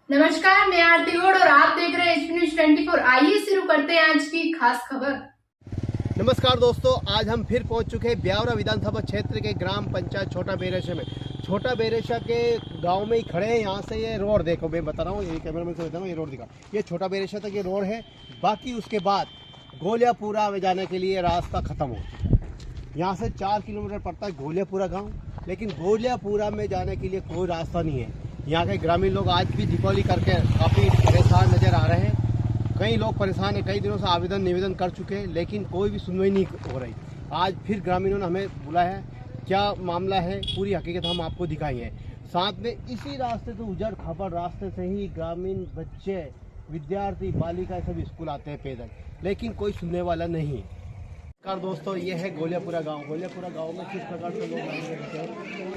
नमस्कार, मैं आरती गौड़ और आप देख रहे हैं एचपी न्यूज 24। आइए शुरू करते हैं आज की खास खबर। नमस्कार दोस्तों, आज हम फिर पहुंच चुके हैं ब्यावरा विधानसभा क्षेत्र के ग्राम पंचायत छोटा बेरेशा में। छोटा बेरेशा के गांव में ही खड़े हैं। यहाँ से ये रोड देखो, मैं बता रहा हूँ, ये कैमरा में से बता रहा हूँ, ये रोड दिखा, ये छोटा बेरेशा तक ये रोड है। बाकी उसके बाद गोलियापुरा में जाने के लिए रास्ता ख़त्म हो, यहाँ से 4 किलोमीटर पड़ता है गोलियापुरा गाँव, लेकिन गोलियापुरा में जाने के लिए कोई रास्ता नहीं है। यहाँ के ग्रामीण लोग आज भी दीपावली करके काफ़ी परेशान नज़र आ रहे हैं। कई लोग परेशान हैं, कई दिनों से आवेदन निवेदन कर चुके हैं, लेकिन कोई भी सुनवाई नहीं हो रही। आज फिर ग्रामीणों ने हमें बुलाया है, क्या मामला है पूरी हकीकत हम आपको दिखाएंगे। साथ में इसी रास्ते से उजड़ खापड़ रास्ते से ही ग्रामीण बच्चे, विद्यार्थी, बालिका सब स्कूल आते हैं पैदल, लेकिन कोई सुनने वाला नहीं। दोस्तों, ये है गोलियापुरा गांव। गोलियापुरा गांव में किस प्रकार से लोग रहते हैं,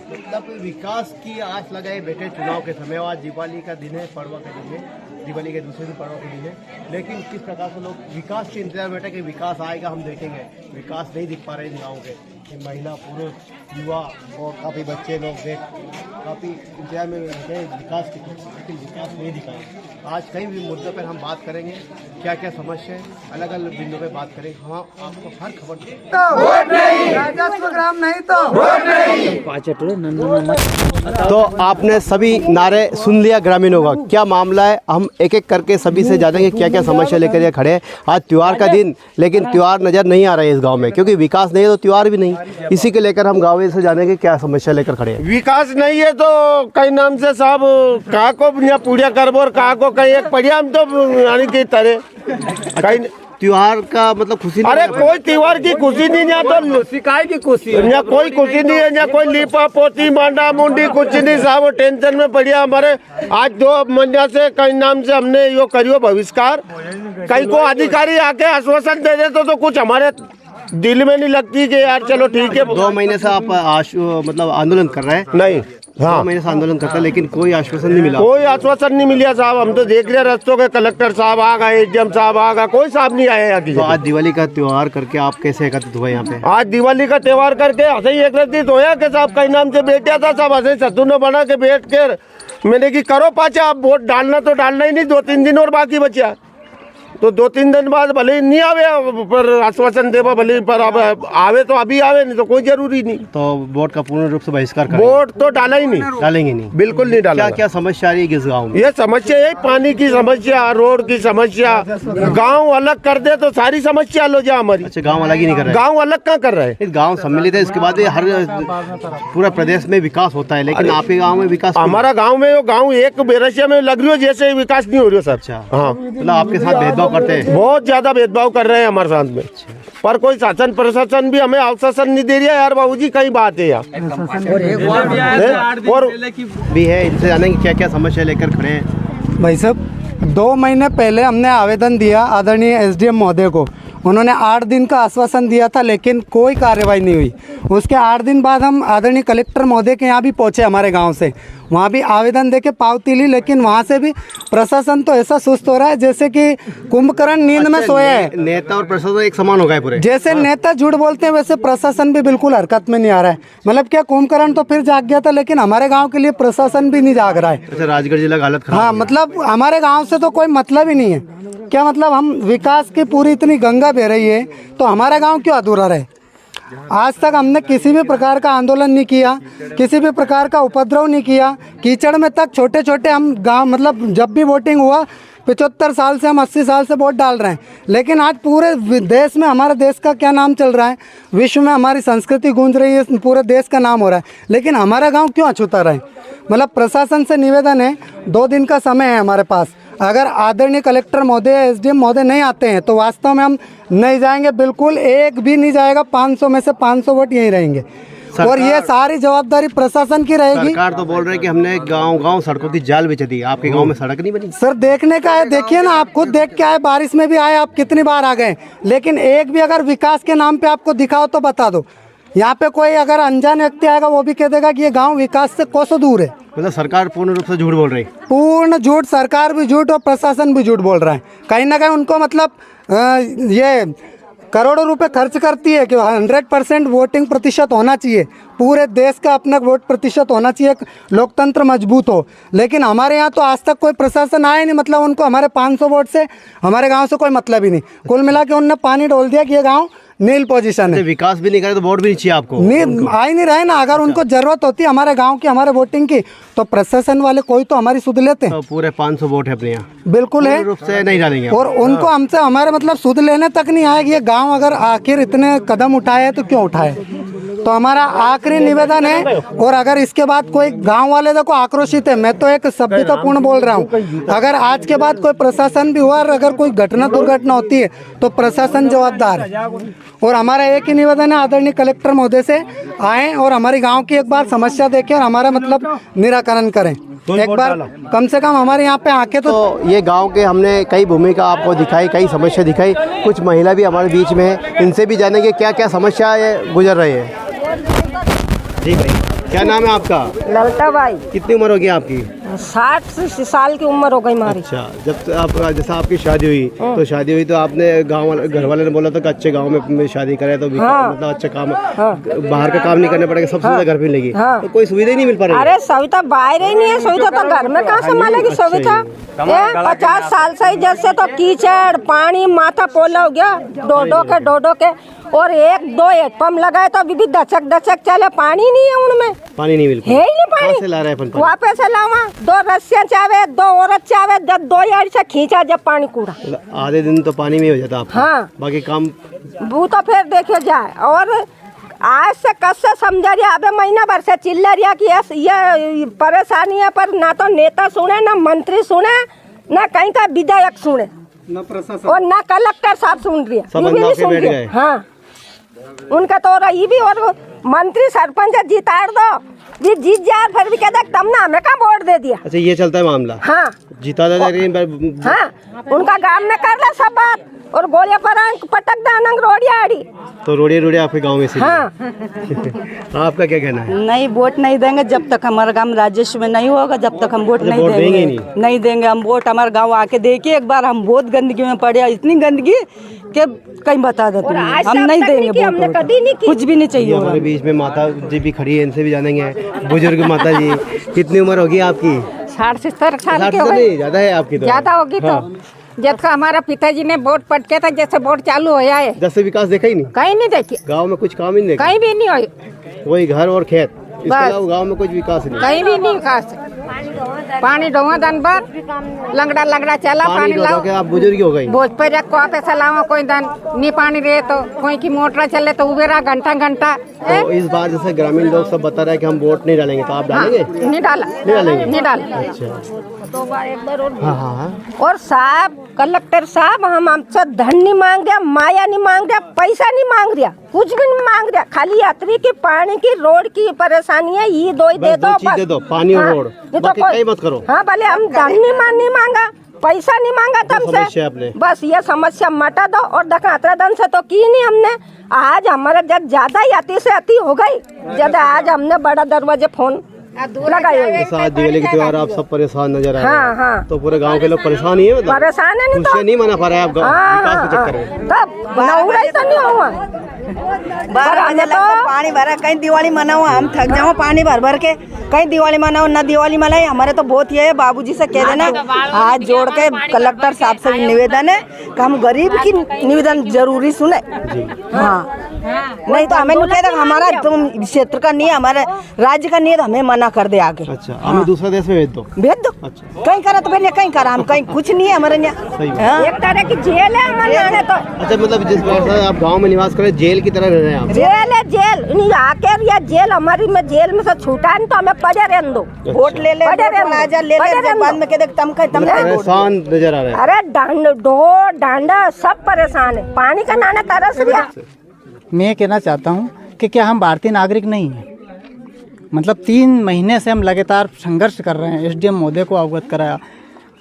मतलब विकास की आस लगाए बैठे चुनाव के समय। आज दिवाली का दिन है, पड़वा का दिन है, दिवाली के दूसरे दिन पड़वा का दिन है, लेकिन किस प्रकार से लोग विकास के इंतजार बैठे कि विकास आएगा, हम देखेंगे। विकास नहीं दिख पा रहे इन गाँव के, महिला, पुरुष, युवा और काफ़ी बच्चे लोग देख काफ़ी इंतजार में रहते हैं विकास की, लेकिन विकास नहीं दिखाएंगे। आज कई भी मुद्दों पर हम बात करेंगे, क्या क्या समस्या है, अलग अलग बिंदुओं पर बात करेंगे। हाँ, आपको हर खबर तो आपने सभी नारे सुन लिया ग्रामीणों का, क्या मामला है हम एक एक करके सभी से जानेंगे, क्या क्या समस्या लेकर ये खड़े हैं। आज त्योहार का दिन, लेकिन त्योहार नज़र नहीं आ रहा है इस गांव में, क्योंकि विकास नहीं है तो त्योहार भी नहीं। इसी के लेकर हम गाँव से जानेंगे क्या समस्या लेकर खड़े हैं। विकास नहीं है तो कई नाम से साहब कहा को पूड़िया करबो और कहा को कहीं एक पढ़िया हम तो यानी की तरह कहीं त्योहार का मतलब खुशी नहीं। अरे कोई त्योहार की खुशी नहीं, यहाँ तो शिकायत की खुशी है, यहाँ कोई खुशी नहीं है, यहाँ कोई लीपा पोती मांडा मुंडी कुछ नहीं साहब। टेंशन में पड़िया हमारे आज 2 महीना से कई नाम से हमने यो करियो बहिष्कार। कई को अधिकारी आके आश्वासन दे दे तो कुछ हमारे दिल में नहीं लगती कि यार चलो ठीक है। 2 महीने से आप मतलब आंदोलन कर रहे हैं? नहीं, हाँ 2 महीने से आंदोलन करता है, लेकिन कोई आश्वासन नहीं मिला। कोई आश्वासन नहीं मिला साहब। हम तो देख रहे रस्तों के कलेक्टर साहब आ गए, एसडीएम साहब आ गए, कोई साहब नहीं आया यहाँ की। तो आज दिवाली का त्योहार करके आप कैसे एकत्रित हुए यहाँ पे? आज दिवाली का त्योहार करके ऐसे ही एकत्रित होया कि साहब कई नाम से बैठा था सब, ऐसे सत्तू ने बना के बैठ कर मैंने की करो पाचा, आप वोट डालना तो डालना ही नहीं, 2-3 दिन और बाकी बचा, तो 2-3 दिन बाद भले नहीं आवे पर आश्वासन देवा भले, पर अब आवे तो अभी आवे, नहीं तो कोई जरूरी नहीं। तो वोट का पूर्ण रूप से बहिष्कार करेंगे? वोट तो डाला ही नहीं, डालेंगे नहीं, बिल्कुल नहीं डाला। क्या क्या समस्या आ रही है इस गाँव में? ये समस्या है, पानी की समस्या, रोड की समस्या। गांव अलग कर दे तो सारी समस्या लो जा हमारी। अच्छा, गांव अलग ही नहीं कर रहे? गांव अलग क्या कर रहे हैं? इस गांव सम्मिलित है, इसके बाद हर पूरा प्रदेश में विकास होता है, लेकिन आपके गांव में विकास? हमारा गांव में वो गांव एक बेरसिया में लग रही हो जैसे विकास नहीं हो रही हो सर। अच्छा, हाँ, मतलब आपके साथ भेदभाव करते हैं? बहुत ज्यादा भेदभाव कर रहे हैं हमारे साथ में। पर कोई शासन प्रशासन भी हमें आश्वासन नहीं दे रहा यार बाबूजी, कई बात है यार। और भी है, इनसे जानेंगे क्या क्या समस्या लेकर खड़े हैं। भाई साहब, 2 महीने पहले हमने आवेदन दिया आदरणीय एसडीएम महोदय को। उन्होंने 8 दिन का आश्वासन दिया था, लेकिन कोई कार्रवाई नहीं हुई। उसके 8 दिन बाद हम आदरणीय कलेक्टर महोदय के यहाँ भी पहुँचे हमारे गांव से, वहाँ भी आवेदन देके पावती ली, लेकिन वहाँ से भी प्रशासन तो ऐसा सुस्त हो रहा है जैसे कि कुंभकर्ण नींद में सोया है। नेता और प्रशासन एक समान हो गए पूरे? जैसे नेता झूठ बोलते हैं वैसे प्रशासन भी बिल्कुल हरकत में नहीं आ रहा है। मतलब क्या कुंभकर्ण तो फिर जाग गया था, लेकिन हमारे गाँव के लिए प्रशासन भी नहीं जाग रहा है। अच्छा, राजगढ़ जिला का हालत खराब? हाँ, मतलब हमारे गाँव से तो कोई मतलब ही नहीं है। क्या मतलब, हम विकास की पूरी इतनी गंगा बह रही है तो हमारा गांव क्यों अधूरा रहे? आज तक हमने किसी भी प्रकार का आंदोलन नहीं किया, किसी भी प्रकार का उपद्रव नहीं किया। कीचड़ में तक छोटे छोटे हम गांव, मतलब जब भी वोटिंग हुआ 75 साल से हम 80 साल से वोट डाल रहे हैं, लेकिन आज पूरे देश में हमारे देश का क्या नाम चल रहा है, विश्व में हमारी संस्कृति गूंज रही है, पूरे देश का नाम हो रहा है, लेकिन हमारा गाँव क्यों अछूता रहे? मतलब प्रशासन से निवेदन है, 2 दिन का समय है हमारे पास। अगर आदरणीय कलेक्टर महोदय, एसडीएम महोदय नहीं आते हैं तो वास्तव में हम नहीं जाएंगे, बिल्कुल एक भी नहीं जाएगा। 500 में से 500 वोट यहीं रहेंगे, और ये सारी जवाबदारी प्रशासन की रहेगी। सरकार तो बोल रहे हैं कि हमने गांव-गांव सड़कों की जाल बिछा दी, आपके गांव में सड़क नहीं बनी? सर, देखने का है, देखिए ना, आप खुद देख के आए, बारिश में भी आए, आप कितनी बार आ गए, लेकिन एक भी अगर विकास के नाम पे आपको दिखाओ तो बता दो। यहाँ पे कोई अगर अनजान व्यक्ति आएगा वो भी कह देगा कि ये गांव विकास से कोसों दूर है। मतलब सरकार पूर्ण रूप से झूठ बोल रही है? पूर्ण झूठ, सरकार भी झूठ और प्रशासन भी झूठ बोल रहा है। कहीं ना कहीं उनको मतलब ये करोड़ों रुपए खर्च करती है कि 100% वोटिंग प्रतिशत होना चाहिए, पूरे देश का अपना वोट प्रतिशत होना चाहिए, लोकतंत्र मजबूत हो। लेकिन हमारे यहाँ तो आज तक कोई प्रशासन आया नहीं, मतलब उनको हमारे 500 वोट से हमारे गांव से कोई मतलब ही नहीं। कुल मिला के उनने पानी डोल दिया कि ये गांव नील पोजीशन है। विकास भी नहीं करे तो वोट भी नहीं चाहिए आपको? नहीं, आ ही नहीं रहे ना। अगर उनको जरूरत होती है हमारे गांव की, हमारे वोटिंग की, तो प्रशासन वाले कोई तो हमारी सुध लेते हैं। तो पूरे 500 वोट है अपने यहाँ, बिल्कुल है, रूप से नहीं डालेंगे। और उनको हमसे हमारे मतलब सुध लेने तक नहीं आएगी। ये गांव अगर आखिर इतने कदम उठाए तो क्यों उठाए? तो हमारा आखिरी निवेदन है। और अगर इसके बाद कोई गांव वाले देखो आक्रोशित है, मैं तो एक सभ्यतापूर्ण बोल रहा हूँ, अगर आज के बाद कोई प्रशासन भी हुआ और अगर कोई घटना दुर्घटना होती है तो प्रशासन जवाबदार है। और हमारा एक ही निवेदन है, आदरणीय कलेक्टर महोदय से आए और हमारी गांव की एक बार समस्या देखें और हमारा मतलब निराकरण करें। एक बार कम से कम हमारे यहाँ पे आके तो ये गांव के हमने कई भूमिका आपको दिखाई, कई समस्या दिखाई। कुछ महिला भी हमारे बीच में है, इनसे भी जानेंगे क्या क्या समस्या गुजर रही है। जी भाई, क्या नाम है आपका? ललता बाई। कितनी उम्र होगी आपकी? 60 साल की उम्र हो गई हमारी। अच्छा, जब आप जैसा आपकी शादी हुई तो आपने घर वाले ने बोला था कि अच्छे गांव में शादी करे तो मतलब अच्छा काम, बाहर का काम नहीं करना पड़ेगा, सब सुविधा घर पे मिलेगी। तो कोई सुविधा ही नहीं मिल पा रही। अरे सुविधा बाहर ही नहीं है, सुविधा तो घर में कहाँ से मिलेगी सुविधा? 50 साल से जैसे तो कीचड़ पानी माथा पोला हो गया, डोडो के और 1-2 हेडपम्प लगाए तो अभी भी दचक चले, पानी नहीं है उनमें, पानी नहीं मिल है ही नहीं पानी। कहाँ से ला रहे हैं? वापस से लावा, 2 रस्सियाँ चावे, 2 औरत चावे, 2 यार से खींचा जब पानी कूड़ा। आधे दिन तो पानी में हो जाता आपका। हाँ, बाकी काम वो तो फिर देखे जाए। और आज से कस से समझा रही, अबे महीना भर से चिल्ला रही कि ये परेशानियां पर ना तो नेता सुने, ना मंत्री सुने, ना कहीं का विधायक सुने, ना प्रशासन और ना कलेक्टर साहब सुन रही है। हाँ, उनका तो रही भी और मंत्री सरपंच जीता दो, जी जीत जाए फिर भी कहते तब ना हमें कहाँ वोट दे दिया। अच्छा, ये चलता है मामला। हाँ, जीता था। हाँ, उनका गांव में कर ला सब बात और गोलियां पर पटक दानंग रोडिया आड़ी तो रोडिया आपके गांव में से। हाँ। आपका क्या कहना है? नहीं, वोट नहीं देंगे जब तक हमारा गांव राजस्व में नहीं होगा, जब तक हम वोट नहीं देंगे। नहीं देंगे हम वोट। हमारे गांव आके देखिए एक बार, हम बहुत गंदगी में पड़े, इतनी गंदगी कि कहीं बता देते हैं। हम नहीं देंगे, हमने कभी नहीं, कुछ भी नहीं चाहिए। हमारे बीच में माता जी भी खड़ी है, इनसे भी जानेंगे। बुजुर्ग माता जी, कितनी उम्र होगी आपकी? 60-70 साल के। ज्यादा है आपकी? तो ज्यादा होगी। तो जब का हमारा पिताजी ने वोट पटके था, जैसे वोट चालू हो जाए, जब से विकास देखा ही नहीं? कहीं नहीं देखी गांव में कुछ काम ही नहीं देखा? कहीं भी नहीं हुई, वही घर और खेत, इसके अलावा गांव में कुछ विकास नहीं, कहीं भी नहीं विकास। पानी ढोवा दिन भर लंगड़ा चला, पानी लाओ। आप बुजुर्ग हो गई, बोझ पे रख को पैसा लाओ, कोई दिन नहीं पानी रहे तो कोई की मोटर चले तो उबेरा घंटा। तो इस बार जैसे ग्रामीण लोग सब बता रहे हैं कि हम वोट नहीं डालेंगे, तो आप डालेंगे? नहीं डाला। अच्छा, हाँ। और साहब कलेक्टर साहब, हम हमसे धन नहीं मांग रहा, माया नहीं मांग रहा, पैसा नहीं मांग रहा, कुछ भी नहीं मांग रहा, खाली यात्री की पानी की रोड की परेशानी है, ये दो ही दे दो, पानी और रोड, बाकी कहीं मत करो। हाँ, भले हम धन नहीं मांगा, पैसा नहीं मांगा तुमसे, बस ये समस्या मटा दो। और देखा 18 दिन से तो की नहीं हमने, आज हमारा जब ज्यादा ही अति से अति हो गई, जब आज हमने बड़ा दरवाजे फोन लगाए। साथ दिवाली के त्योहार आप सब परेशान नजर आ रहे हैं। हाँ। तो पूरे गांव के लोग परेशान ही है, मतलब परेशान है। नहीं तो नहीं मना पा रहे आप विकास के चक्कर में? तब तो नहीं हुआ। पानी भरा, कहीं दिवाली मनाओ, हम थक जाओ पानी भर के, कहीं दिवाली मनाओ ना दिवाली मनाए। हमारे तो बहुत ये है, बाबूजी से कह देना, हाथ जोड़ के कलेक्टर साहब से निवेदन है कि हम गरीब की निवेदन जरूरी सुने। हाँ, नहीं तो हमें नहीं कहते हमारा तुम क्षेत्र का नहीं है, हमारे राज्य का नहीं है, तो हमें मना कर दे आगे। अच्छा, हमें दूसरा देश में भेज दो। अच्छा, कहीं करा तो पहले कहीं करा, हम कहीं कुछ नहीं है हमारे यहाँ। एक तरह की जेल है हमारे तो। अच्छा, मतलब जिस वजह आप गांव में निवास करें, जेल की तरह रह रहे हैं आप? जेल है, जेल आकर या जेल हमारी में जेल में से छूटा नहीं तो हमें पड़े रहने दो। वोट ले ले, बाद में कह दे परेशान नजर आ रहे हैं। अरे डांडा सब परेशान है, पानी का नाना तरस गया। मैं कहना चाहता हूँ कि क्या हम भारतीय नागरिक नहीं हैं? मतलब 3 महीने से हम लगातार संघर्ष कर रहे हैं। एसडीएम महोदय को अवगत कराया,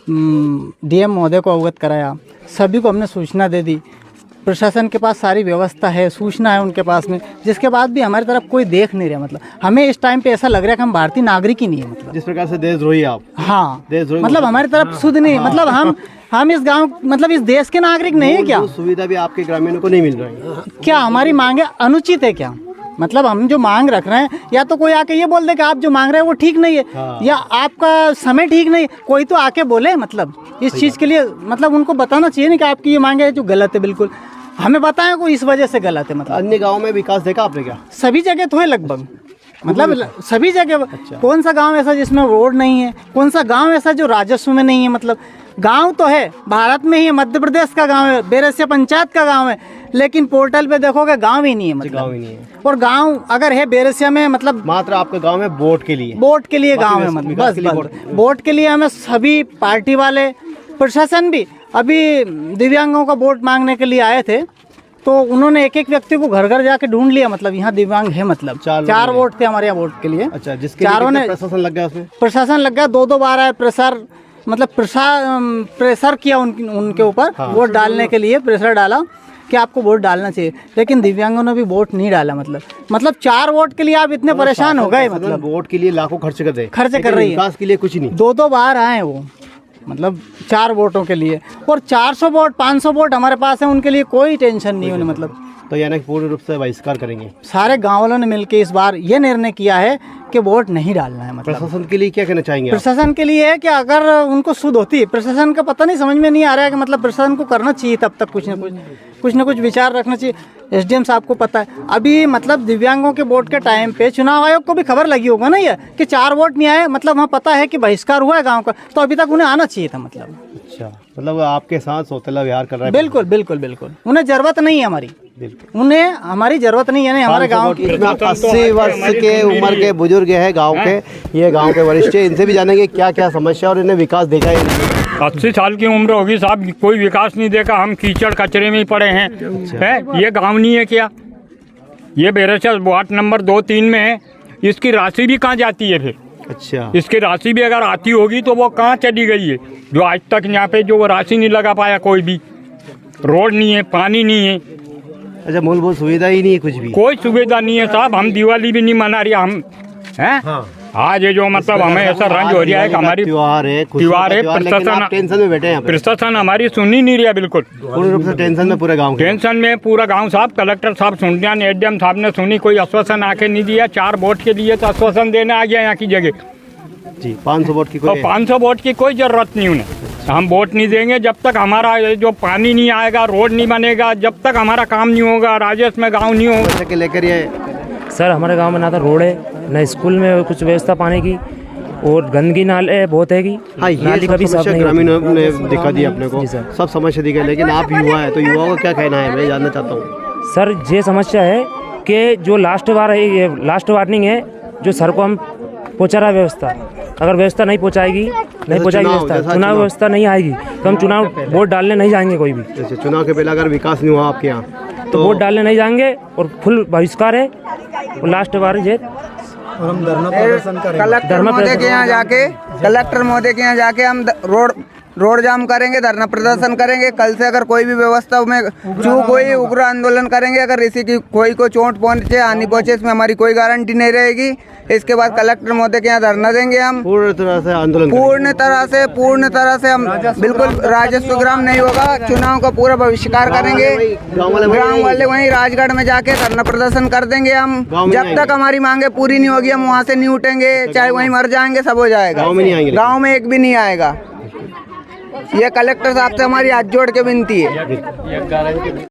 डीएम महोदय को अवगत कराया, सभी को हमने सूचना दे दी, प्रशासन के पास सारी व्यवस्था है, सूचना है उनके पास में, जिसके बाद भी हमारी तरफ कोई देख नहीं रहा। मतलब हमें इस टाइम पे ऐसा लग रहा है कि हम भारतीय नागरिक ही नहीं है। मतलब जिस प्रकार से देशद्रोही आप, हाँ, देशद्रोही मतलब हमारी तरफ शुद्ध नहीं, मतलब हम इस गांव, मतलब इस देश के नागरिक नहीं है क्या? सुविधा भी आपके ग्रामीणों को नहीं मिल रही है। क्या हमारी मांगे अनुचित है क्या? मतलब हम जो मांग रख रहे हैं, या तो कोई आके ये बोल दे कि आप जो मांग रहे हैं वो ठीक नहीं है, या आपका समय ठीक नहीं, कोई तो आके बोले। मतलब इस चीज़ के लिए मतलब उनको बताना चाहिए नहीं कि आपकी ये मांगे जो गलत है, बिल्कुल हमें बताएं को इस वजह से गलत है। मतलब अन्य गाँव में विकास देखा आपने क्या? सभी जगह तो है लगभग, मतलब सभी जगह। कौन सा गांव ऐसा जिसमें रोड नहीं है? कौन सा गांव ऐसा जो राजस्व में नहीं है? मतलब गांव तो है, भारत में ही मध्य प्रदेश का गांव है, बेरसिया पंचायत का गांव है, लेकिन पोर्टल पे देखोगे गांव ही नहीं है। मतलब गाँव ही नहीं है। और गांव अगर है बेरसिया में, मतलब मात्र आपके गाँव में वोट के लिए गांव है, मतलब बस वोट के लिए हमें सभी पार्टी वाले, प्रशासन भी। अभी दिव्यांगों का वोट मांगने के लिए आए थे, तो उन्होंने एक एक व्यक्ति को घर घर जाके ढूंढ लिया। मतलब यहाँ दिव्यांग है, मतलब 4 वोट थे हमारे यहाँ वोट के लिए। अच्छा, जिसके चारों ने प्रशासन लग गया उसमें? प्रशासन लग गया, 2 बार आए, प्रेशर मतलब प्रेशर किया उनके ऊपर। वोट डालने के लिए प्रेशर डाला कि आपको वोट डालना चाहिए, लेकिन दिव्यांगों ने भी वोट नहीं डाला। मतलब 4 वोट के लिए आप इतने परेशान हो गए। मतलब वोट के लिए लाखों खर्च कर रही है, विकास के लिए कुछ नहीं। 2 बार आए वो, मतलब 4 वोटों के लिए, और 400 वोट 500 वोट हमारे पास है, उनके लिए कोई टेंशन नहीं है। मतलब तो यानी पूर्ण रूप से बहिष्कार करेंगे। सारे गाँव वालों ने मिलकर इस बार ये निर्णय किया है कि वोट नहीं डालना है। मतलब प्रशासन के लिए क्या कहना चाहेंगे? प्रशासन के लिए है कि अगर उनको सुध होती, प्रशासन का पता नहीं, समझ में नहीं आ रहा है कि मतलब प्रशासन को करना चाहिए तब तक कुछ न कुछ विचार रखना चाहिए। एसडीएम साहब को पता है अभी, मतलब दिव्यांगों के वोट के टाइम पे चुनाव आयोग को भी खबर लगी होगा ना ये कि 4 वोट नहीं आए, मतलब वहाँ पता है कि बहिष्कार हुआ है गाँव का, तो अभी तक उन्हें आना चाहिए था। मतलब अच्छा, मतलब आपके साथ सौतेला व्यवहार कर रहा है। बिल्कुल बिल्कुल बिल्कुल, उन्हें जरूरत नहीं है हमारी, उन्हें हमारी जरूरत नहीं है हमारे गाँव की। 80 वर्ष के उम्र के बुजुर्ग है गांव के, ये गांव के वरिष्ठ है, इनसे भी जानेंगे क्या क्या समस्या और इन्हें विकास देखा है। 80 साल की उम्र होगी साहब, कोई विकास नहीं देखा, हम कीचड़ कचरे में ही पड़े हैं। है ये गांव नहीं है क्या? ये बेरसिया वार्ड नंबर 2-3 में है, इसकी राशि भी कहाँ जाती है फिर? अच्छा, इसकी राशि भी अगर आती होगी तो वो कहाँ चली गई है, जो आज तक यहाँ पे जो वो राशि नहीं लगा पाया कोई भी। रोड नहीं है, पानी नहीं है। अच्छा, मूलभूत सुविधा ही नहीं है, कुछ भी कोई सुविधा नहीं है साहब। हम दिवाली भी नहीं मना रही हम हैं। आज ये जो मतलब हमें ऐसा रंज हो रहा है कि हमारी त्योहार है, प्रशासन टेंशन में बैठे हैं। प्रशासन हमारी सुन ही नहीं रहा, बिल्कुल पूर्ण रूप से टेंशन में पूरे गांव, टेंशन में पूरा गांव साहब। कलेक्टर साहब सुन रहे हैं, एसडीएम साहब ने सुनी, कोई आश्वासन आके नहीं दिया। 4 वोट के लिए तो आश्वासन देने आ गया यहाँ की जगह जी। 500 वोट की 500 वोट की कोई जरूरत नहीं उन्हें। हम वोट नहीं देंगे जब तक हमारा जो पानी नहीं आएगा, रोड नहीं बनेगा, जब तक हमारा काम नहीं होगा, राजस्व में गाँव नहीं होगा। लेकर ये सर हमारे गांव में ना तो रोड है, ना स्कूल में कुछ व्यवस्था पानी की, और गंदगी नाले बहुत है कि नाली का भी साफ नहीं। ग्रामीणों ने दिखा दिया अपने को, सब समस्या दिखा, लेकिन आप युवा है तो युवाओं का क्या कहना है, मैं जानना चाहता हूँ। सर ये समस्या है कि जो लास्ट वार्निंग है, जो सर को हम पहुँचा रहा व्यवस्था, अगर व्यवस्था नहीं पहुँचाएगी व्यवस्था, चुनाव व्यवस्था नहीं आएगी तो हम चुनाव वोट डालने नहीं जाएंगे कोई भी। जैसे चुनाव के पहले अगर विकास नहीं हुआ आपके यहाँ तो वोट डालने नहीं जाएंगे और फुल बहिष्कार है। और लास्ट बार ये हम धरना प्रदर्शन करेंगे। कलेक्टर महोदय के यहाँ जाके हम रोड जाम करेंगे, धरना प्रदर्शन करेंगे। कल से अगर कोई भी व्यवस्था में चूक हुई, उग्र आंदोलन करेंगे। अगर इसी की कोई को चोट पहुंचे, हानि पहुंचे, इसमें हमारी कोई गारंटी नहीं रहेगी। इसके बाद कलेक्टर महोदय के यहाँ धरना देंगे हम, पूर्ण तरह से आंदोलन, पूर्ण तरह से हम बिल्कुल राजस्व ग्राम नहीं होगा, चुनाव का पूरा बहिष्कार करेंगे। ग्राम वाले वहीं राजगढ़ में जाके धरना प्रदर्शन कर देंगे हम। जब तक हमारी मांगे पूरी नहीं होगी हम वहाँ से नहीं उठेंगे, चाहे वहीं मर जाएंगे, सब हो जाएगा। गाँव में एक भी नहीं आएगा। ये कलेक्टर साहब से हमारी हाथ जोड़ के विनती है।